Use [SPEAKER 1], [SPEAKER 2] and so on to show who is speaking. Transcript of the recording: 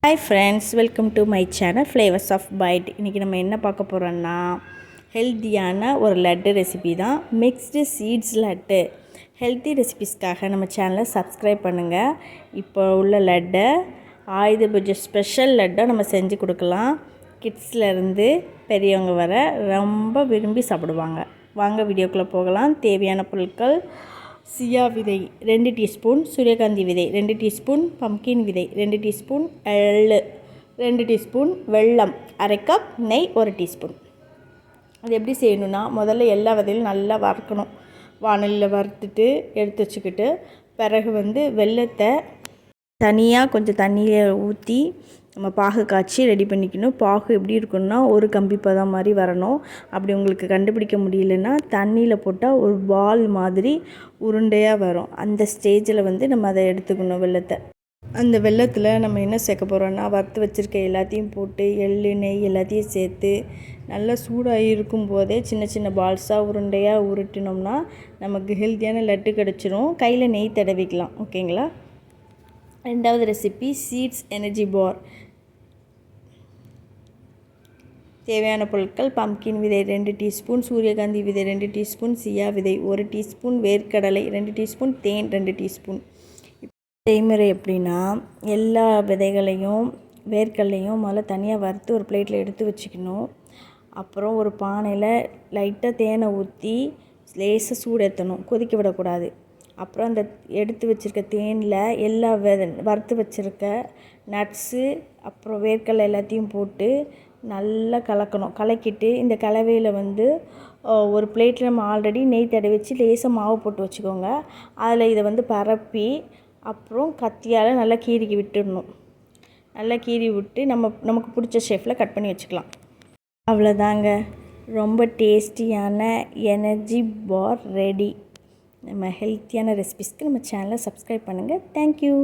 [SPEAKER 1] Hi friends, welcome to my channel Flavors of Bite. இன்றைக்கி நம்ம என்ன பார்க்க போகிறோன்னா ஹெல்த்தியான ஒரு லட்டு ரெசிபி தான். Mixed seeds laddu. ஹெல்த்தி ரெசிபிஸ்க்காக நம்ம சேனலை சப்ஸ்கிரைப் பண்ணுங்கள். இப்போ உள்ள லட்டை ஆயுத பூஜை ஸ்பெஷல் லட்டை நம்ம செஞ்சு கொடுக்கலாம். கிட்ஸ்லேருந்து பெரியவங்க வர ரொம்ப விரும்பி சாப்பிடுவாங்க. வாங்க வீடியோக்குள்ளே போகலாம். தேவையான பொருட்கள்: சியா விதை 2 டீஸ்பூன், சூரியகாந்தி விதை 2 டீஸ்பூன், பம்கின் விதை 2 டீஸ்பூன், எள்ளு 2 டீஸ்பூன், வெல்லம் அரை கப், நெய் 1 டீஸ்பூன். அது எப்படி செய்யணுன்னா, முதல்ல எல்லா விதையிலும் நல்லா வறுக்கணும். வானலியில் வறுத்துட்டு எடுத்து வச்சுக்கிட்டு, பிறகு வெல்லத்தை தனியாக கொஞ்சம் தண்ணியை ஊற்றி நம்ம பாகு காய்ச்சி ரெடி பண்ணிக்கணும். பாகு எப்படி இருக்கணும்னா, ஒரு கம்பி பதம் மாதிரி வரணும். அப்படி உங்களுக்கு கண்டுபிடிக்க முடியலன்னா தண்ணியில் போட்டால் ஒரு பால் மாதிரி உருண்டையாக வரும். அந்த ஸ்டேஜில் நம்ம அதை எடுத்துக்கணும் வெல்லத்தை. அந்த வெல்லத்தில் நம்ம என்ன சேர்க்க போகிறோன்னா, வறுத்து வச்சுருக்க எல்லாத்தையும் போட்டு எள்ளு நெய் எல்லாத்தையும் சேர்த்து நல்லா சூடாக இருக்கும்போதே சின்ன சின்ன பால்ஸாக உருண்டையாக உருட்டினோம்னா நமக்கு ஹெல்த்தியான லட்டு கிடச்சிரும். கையில் நெய் தடவிக்கலாம். ஓகேங்களா? ரெண்டாவது ரெசிபி சீட்ஸ் எனர்ஜி பார். தேவையான பொருட்கள்: பம்கின் விதை 2 டீஸ்பூன், சூரியகாந்தி விதை 2 டீஸ்பூன், சியா விதை 1 டீஸ்பூன், வேர்க்கடலை 2 டீஸ்பூன், தேன் 2 டீஸ்பூன். செய்முறை எப்படின்னா, எல்லா விதைகளையும் வேர்க்கடலையும் முதல்ல தனியாக வறுத்து ஒரு பிளேட்டில் எடுத்து வச்சுக்கணும். அப்புறம் ஒரு பானையில் லைட்டாக தேனை ஊற்றி லேசாக சூடேற்றணும், கொதிக்க விடக்கூடாது. அப்புறம் அந்த எடுத்து வச்சுருக்க தேனில் எல்லா வறுத்து வச்சுருக்க நட்ஸு அப்புறம் வேர்க்கடலை எல்லாத்தையும் போட்டு நல்லா கலக்கணும். கலக்கிட்டு இந்த கலவையில் ஒரு பிளேட்டில் நம்ம ஆல்ரெடி நெய் தடவி வச்சு லேசாக மாவு போட்டு வச்சுக்கோங்க. அதில் இதை பரப்பி அப்புறம் கத்தியால் நல்லா கீறிக்கி விட்டுடணும். நல்லா கீறி விட்டு நமக்கு பிடிச்ச ஷேப்பில் கட் பண்ணி வச்சுக்கலாம். அவ்வளோதாங்க, ரொம்ப டேஸ்டியான எனர்ஜி பார் ரெடி. நம்ம ஹெல்த்தியான ரெசிபிஸ்க்கு நம்ம சேனலை சப்ஸ்கிரைப் பண்ணுங்கள். தேங்க்யூ.